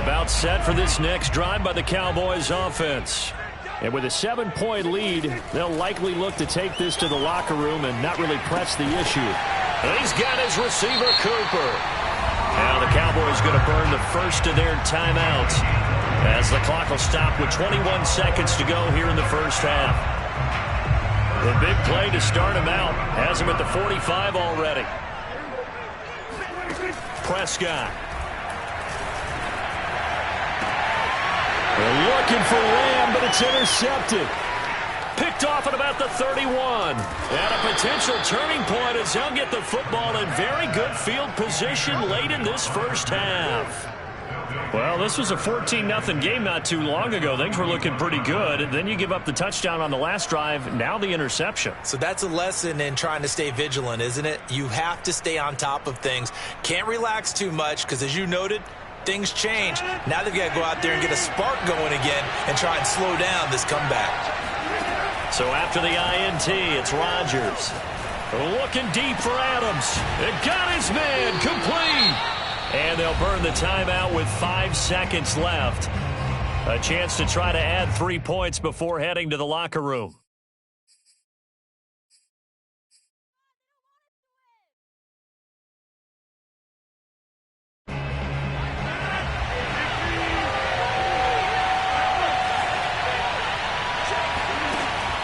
About set for this next drive by the Cowboys offense. And with a 7-point lead, they'll likely look to take this to the locker room and not really press the issue. And he's got his receiver, Cooper. Now the Cowboys going to burn the first of their timeouts as the clock will stop with 21 seconds to go here in the first half. The big play to start him out has him at the 45 already. Prescott. They're looking for Lamb, but it's intercepted. Picked off at about the 31. And a potential turning point as he'll get the football in very good field position late in this first half. Well, this was a 14-0 game not too long ago. Things were looking pretty good. And then you give up the touchdown on the last drive. Now the interception. So that's a lesson in trying to stay vigilant, isn't it? You have to stay on top of things. Can't relax too much because, as you noted, things change. Now they've got to go out there and get a spark going again and try and slow down this comeback. So after the INT, it's Rodgers. Looking deep for Adams. It got his man complete. And they'll burn the timeout with 5 seconds left. A chance to try to add 3 points before heading to the locker room.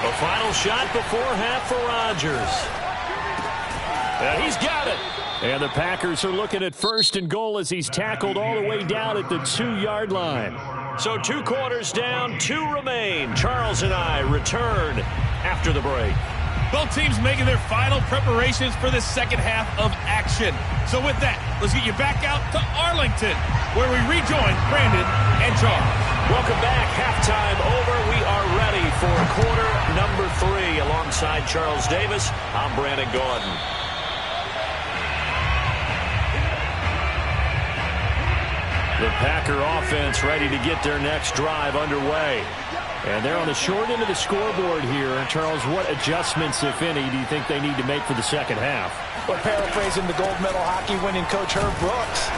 A final shot before half for Rodgers. And he's got it. And the Packers are looking at first and goal as he's tackled all the way down at the 2-yard line. So 2 quarters down, 2 remain. Charles and I return after the break. Both teams making their final preparations for the second half of action. So with that, let's get you back out to Arlington, where we rejoin Brandon and Charles. Welcome back. Halftime over. We are ready for quarter number 3. Alongside Charles Davis, I'm Brandon Gordon. The Packer offense ready to get their next drive underway. And they're on the short end of the scoreboard here. Charles, what adjustments, if any, do you think they need to make for the second half? Well, paraphrasing the gold medal hockey winning coach Herb Brooks,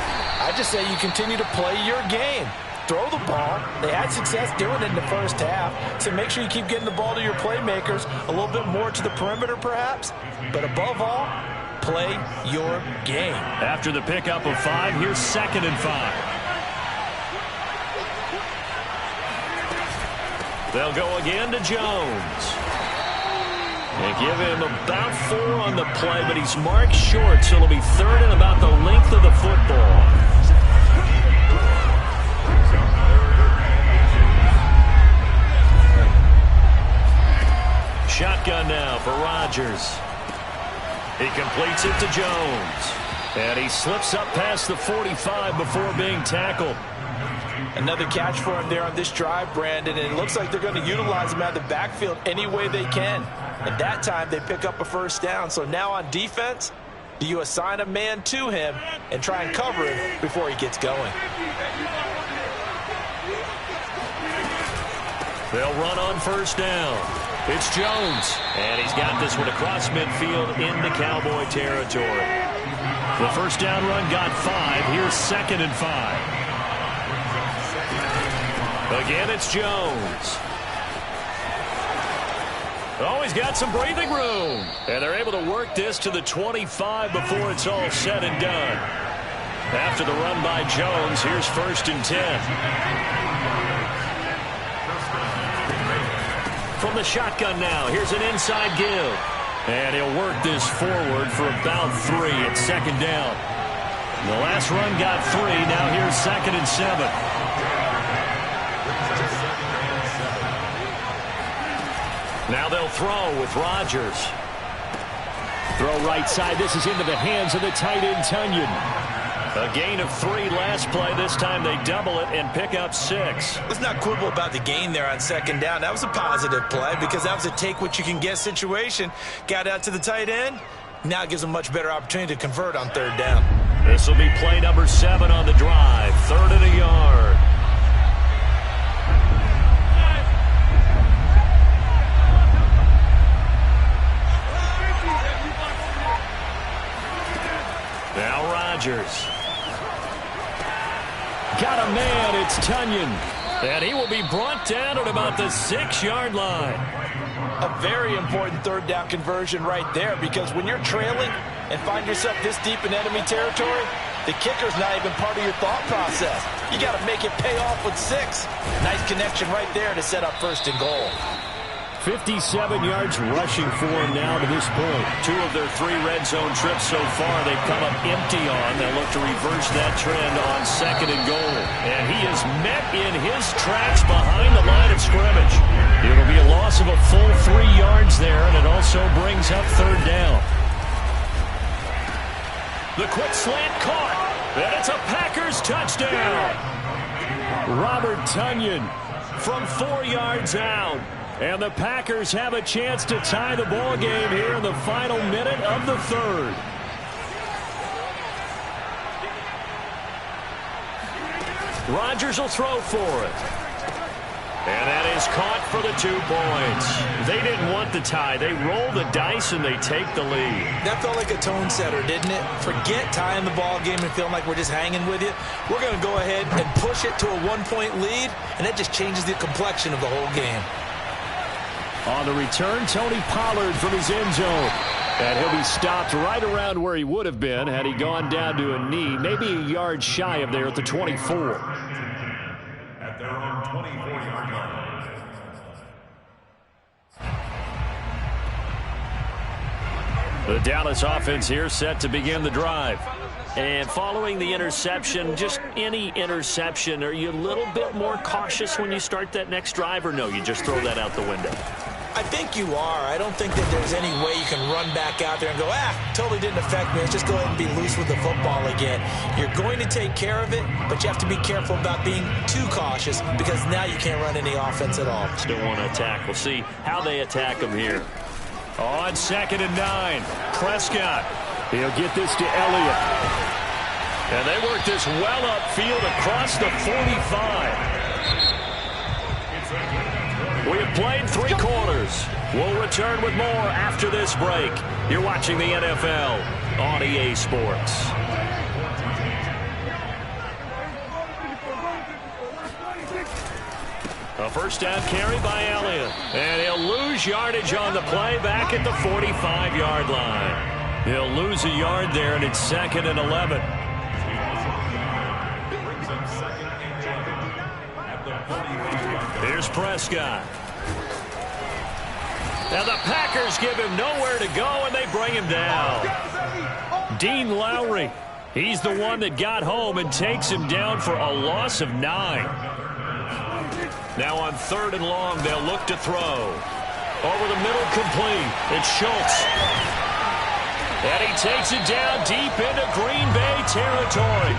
I just say you continue to play your game. Throw the ball. They had success doing it in the first half. So make sure you keep getting the ball to your playmakers, a little bit more to the perimeter perhaps. But above all, play your game. After the pickup of 5, here's 2nd and 5. They'll go again to Jones. They give him about 4 on the play, but he's marked short, so it'll be 3rd and about the length of the football. Shotgun now for Rodgers. He completes it to Jones. And he slips up past the 45 before being tackled. Another catch for him there on this drive, Brandon, and it looks like they're going to utilize him out of the backfield any way they can. At that time, they pick up a first down. So now on defense, do you assign a man to him and try and cover him before he gets going? They'll run on first down. It's Jones, and he's got this one across midfield into Cowboy territory. The first down run got 5. Here's 2nd and 5. Again, it's Jones. Oh, he's got some breathing room. And they're able to work this to the 25 before it's all said and done. After the run by Jones, here's 1st and 10. From the shotgun now, here's an inside give. And he'll work this forward for about 3 at 2nd down. The last run got 3. Now here's 2nd and 7. Now they'll throw with Rodgers. Throw right side. This is into the hands of the tight end, Tunyon. A gain of 3 last play. This time they double it and pick up 6. Let's not quibble about the gain there on 2nd down. That was a positive play because that was a take-what-you-can-get situation. Got out to the tight end. Now it gives them a much better opportunity to convert on 3rd down. This will be play number 7 on the drive. 3rd and a yard. Now Rodgers. Got a man, it's Tunyon. And he will be brought down at about the 6-yard line. A very important third down conversion right there, because when you're trailing and find yourself this deep in enemy territory, the kicker's not even part of your thought process. You got to make it pay off with 6. Nice connection right there to set up 1st and goal. 57 yards rushing for him now to this point. 2 of their 3 red zone trips so far they've come up empty on. They look to reverse that trend on 2nd and goal. And he is met in his tracks behind the line of scrimmage. It'll be a loss of a full 3 yards there, and it also brings up 3rd down. The quick slant caught, and it's a Packers touchdown. Robert Tunyon from 4 yards out. And the Packers have a chance to tie the ball game here in the final minute of the 3rd. Rodgers will throw for it. And that is caught for the 2 points. They didn't want the tie. They roll the dice and they take the lead. That felt like a tone setter, didn't it? Forget tying the ball game and feeling like we're just hanging with you. We're going to go ahead and push it to a 1-point lead, and that just changes the complexion of the whole game. On the return, Tony Pollard from his end zone. And he'll be stopped right around where he would have been had he gone down to a knee, maybe a yard shy of there at the 24. At their own 24-yard line. The Dallas offense here set to begin the drive. And following the interception, just any interception, are you a little bit more cautious when you start that next drive, or no, you just throw that out the window? I think you are. I don't think that there's any way you can run back out there and go, totally didn't affect me. Let's just go ahead and be loose with the football again. You're going to take care of it, but you have to be careful about being too cautious, because now you can't run any offense at all. Still want to attack. We'll see how they attack him here. On 2nd and 9, Prescott. He'll get this to Elliott. And they work this well upfield across the 45. We have played 3 quarters. We'll return with more after this break. You're watching the NFL on EA Sports. A 1st down carry by Elliott. And he'll lose yardage on the play back at the 45-yard line. He'll lose a yard there, and it's 2nd and 11. Here's Prescott. Now the Packers give him nowhere to go, and they bring him down. Dean Lowry, he's the one that got home and takes him down for a loss of 9. Now on 3rd and long, they'll look to throw. Over the middle, complete. It's Schultz. And he takes it down deep into Green Bay territory.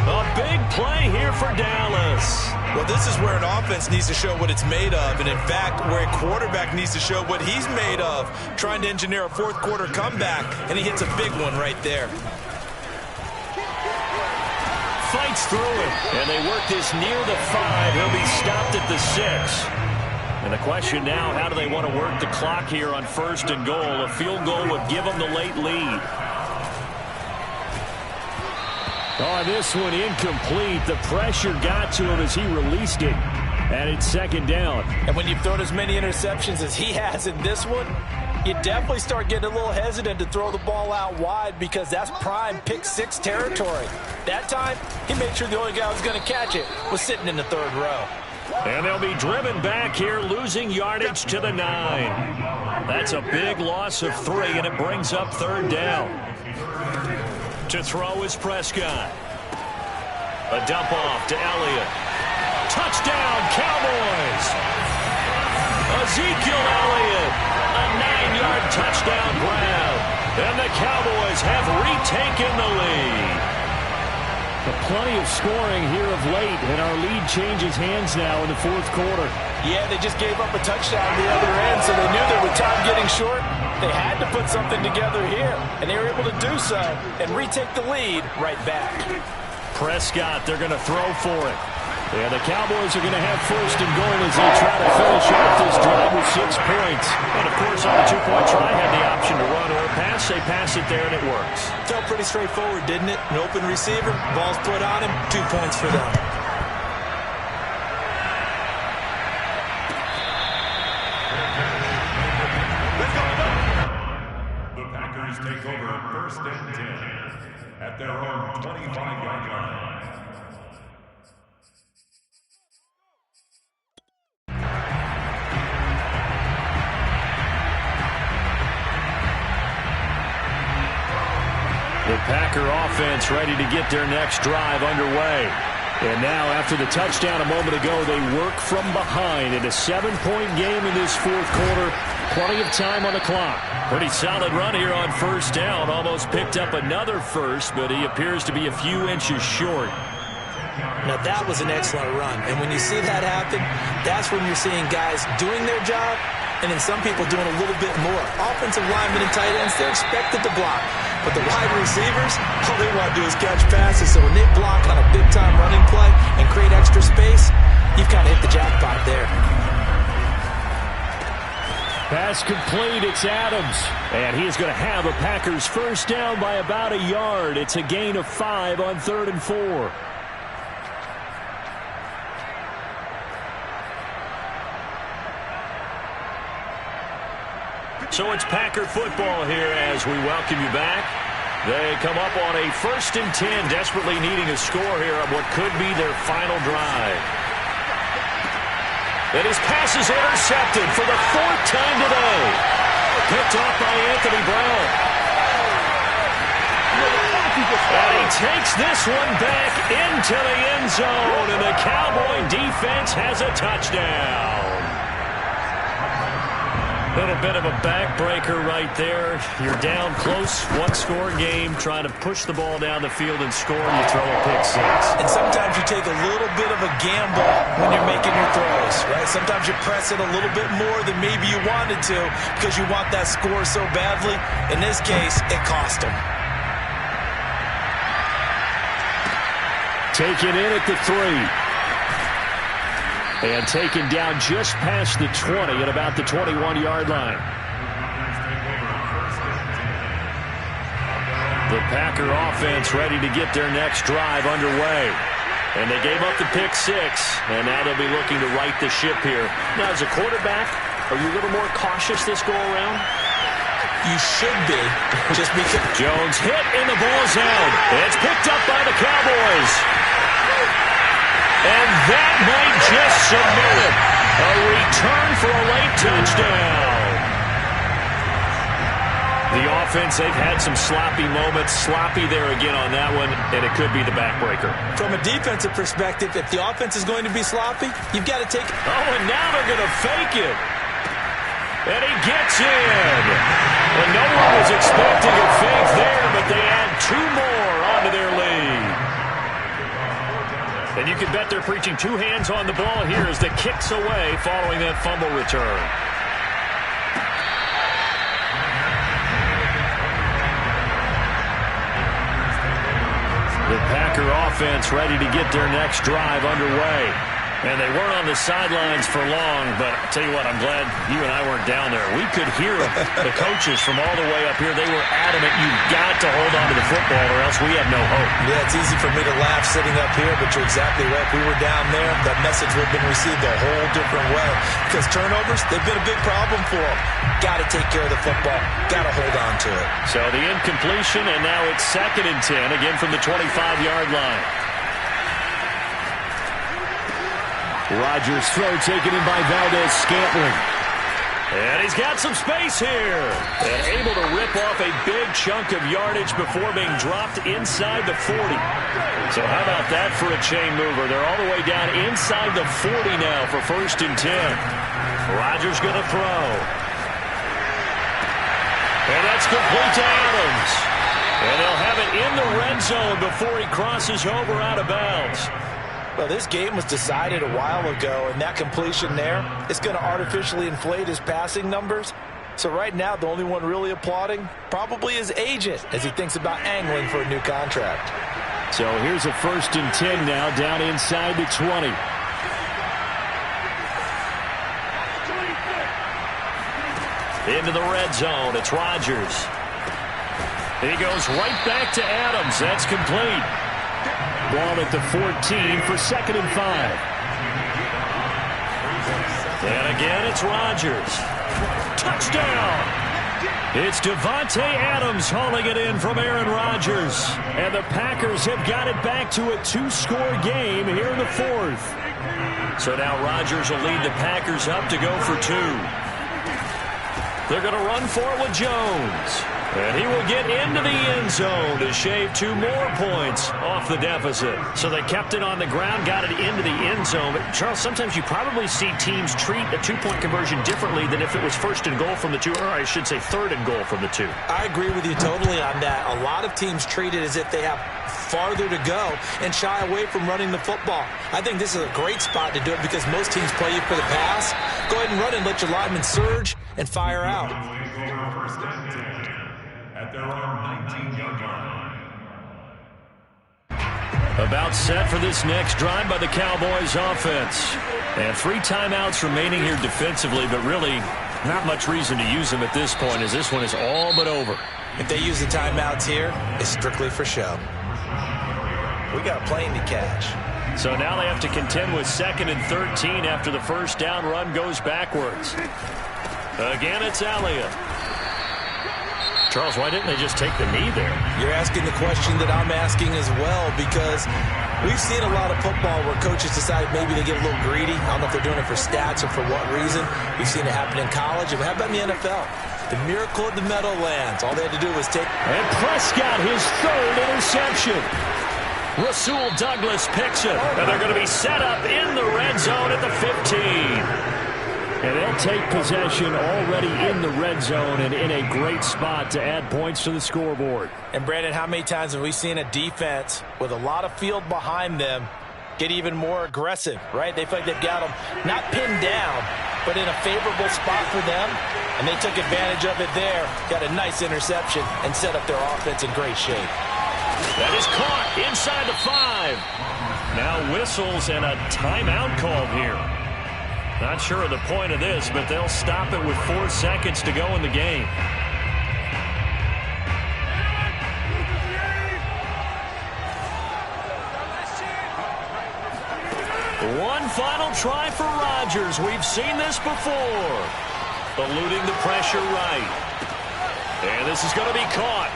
A big play here for Dallas. Well, this is where an offense needs to show what it's made of, and in fact, where a quarterback needs to show what he's made of, trying to engineer a 4th quarter comeback, and he hits a big one right there. Fights through it, and they work this near the 5. He'll be stopped at the 6. And the question now, how do they want to work the clock here on 1st and goal? A field goal would give them the late lead. Oh, this one incomplete. The pressure got to him as he released it. And it's 2nd down. And when you've thrown as many interceptions as he has in this one, you definitely start getting a little hesitant to throw the ball out wide, because that's prime pick 6 territory. That time, he made sure the only guy who was going to catch it was sitting in the 3rd row. And they'll be driven back here, losing yardage to the 9. That's a big loss of 3, and it brings up 3rd down. To throw is Prescott. A dump off to Elliott. Touchdown, Cowboys! Ezekiel Elliott, a 9-yard touchdown grab. And the Cowboys have retaken the lead. Plenty of scoring here of late, and our lead changes hands now in the 4th quarter. Yeah, they just gave up a touchdown at the other end, so they knew that with time getting short, they had to put something together here, and they were able to do so and retake the lead right back. Prescott, they're going to throw for it. And the Cowboys are going to have 1st and goal as they try to finish off this drive with 6 points. And, of course, on the 2-point try, had the option to run or pass. They pass it there, and it works. Felt pretty straightforward, didn't it? An open receiver, ball's put on him, 2 points for them. first and 10 at their own 25-yard line. The Packer offense ready to get their next drive underway. And now, after the touchdown a moment ago, they work from behind in a 7-point game in this fourth quarter. Plenty of time on the clock. Pretty solid run here on first down. Almost picked up another first, but he appears to be a few inches short. Now, that was an excellent run. And when you see that happen, that's when you're seeing guys doing their job and then some people doing a little bit more. Offensive linemen and tight ends, they're expected to block. But the wide receivers, all they want to do is catch passes. So when they block on a big-time running play and create extra space, you've kind of hit the jackpot there. Pass complete, it's Adams. And he is going to have a Packers first down by about a yard. It's a gain of 5 on 3rd and 4. So it's Packer football here as we welcome you back. They come up on a 1st and 10, desperately needing a score here on what could be their final drive. And his pass is intercepted for the 4th time today. Picked off by Anthony Brown. And he takes this one back into the end zone, and the Cowboy defense has a touchdown. Little bit of a backbreaker right there. You're down close, one-score game, trying to push the ball down the field and score, and you throw a pick six. And sometimes you take a little bit of a gamble when you're making your throws, right? Sometimes you press it a little bit more than maybe you wanted to because you want that score so badly. In this case, it cost him. Taken in at the 3. And taken down just past the 20 at about the 21-yard line. The Packer offense ready to get their next drive underway. And they gave up the pick six, and now they'll be looking to right the ship here. Now, as a quarterback, are you a little more cautious this go-around? You should be, just because. Jones hit in the ball zone. It's picked up by the Cowboys. And that might just submit it. A return for a late touchdown. The offense, they've had some sloppy moments. Sloppy there again on that one, and it could be the backbreaker. From a defensive perspective, if the offense is going to be sloppy, you've got to take it. Oh, and now they're going to fake it. And he gets in. And no one was expecting a fake there, but they add 2 more onto their lead. And you can bet they're preaching 2 hands on the ball here as the kicks away following that fumble return. The Packer offense ready to get their next drive underway. And they weren't on the sidelines for long, but I'll tell you what, I'm glad you and I weren't down there. We could hear the coaches from all the way up here. They were adamant, you've got to hold on to the football or else we have no hope. Yeah, it's easy for me to laugh sitting up here, but you're exactly right. If we were down there, that message would have been received a whole different way. Because turnovers, they've been a big problem for them. Got to take care of the football. Got to hold on to it. So the incompletion, and now it's 2nd and 10, again from the 25-yard line. Rodgers' throw taken in by Valdez-Scantling. And he's got some space here. And able to rip off a big chunk of yardage before being dropped inside the 40. So how about that for a chain mover? They're all the way down inside the 40 now for 1st and 10. Rodgers going to throw. And that's complete to Adams. And they'll have it in the red zone before he crosses over out of bounds. Well, this game was decided a while ago, and that completion there is going to artificially inflate his passing numbers. So right now, the only one really applauding probably his agent as he thinks about angling for a new contract. So here's a 1st and 10 now down inside the 20. Into the red zone. It's Rodgers. He goes right back to Adams. That's complete. Ball at the 14 for 2nd and 5. And again, it's Rodgers. Touchdown! It's Davante Adams hauling it in from Aaron Rodgers. And the Packers have got it back to a two-score game here in the fourth. So now Rodgers will lead the Packers up to go for two. They're going to run for it with Jones. And he will get into the end zone to shave 2 more points off the deficit. So they kept it on the ground, got it into the end zone. But Charles, sometimes you probably see teams treat a 2-point conversion differently than if it was first and goal from the 2, or I should say third and goal from the 2. I agree with you totally on that. A lot of teams treat it as if they have farther to go and shy away from running the football. I think this is a great spot to do it because most teams play you for the pass. Go ahead and run and let your linemen surge and fire out. At their own 19-yard line. About set for this next drive by the Cowboys offense. And 3 timeouts remaining here defensively, but really not much reason to use them at this point as this one is all but over. If they use the timeouts here, it's strictly for show. We got a plane to catch. So now they have to contend with 2nd and 13 after the first down run goes backwards. Again, it's Elliott. Charles, why didn't they just take the knee there? You're asking the question that I'm asking as well, because we've seen a lot of football where coaches decide maybe they get a little greedy. I don't know if they're doing it for stats or for what reason. We've seen it happen in college. And how about in the NFL? The miracle of the Meadowlands. All they had to do was take... And Prescott, his 3rd interception. Rasul Douglas picks it. And they're going to be set up in the red zone at the 15. And they'll take possession already in the red zone and in a great spot to add points to the scoreboard. And, Brandon, how many times have we seen a defense with a lot of field behind them get even more aggressive, right? They feel like they've got them not pinned down, but in a favorable spot for them, and they took advantage of it there, got a nice interception, and set up their offense in great shape. That is caught inside the 5. Now whistles and a timeout called here. Not sure of the point of this, but they'll stop it with 4 seconds to go in the game. One final try for Rodgers. We've seen this before. Eluding the pressure right. And this is going to be caught.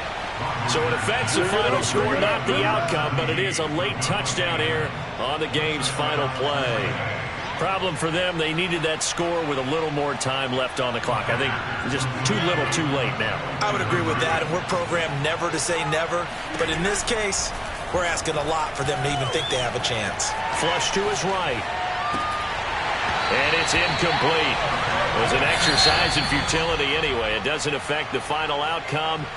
So it affects the final score, not the outcome, but it is a late touchdown here on the game's final play. Problem for them, they needed that score with a little more time left on the clock. I think just too little, too late now. I would agree with that, and we're programmed never to say never. But in this case, we're asking a lot for them to even think they have a chance. Flush to his right. And it's incomplete. It was an exercise in futility anyway. It doesn't affect the final outcome.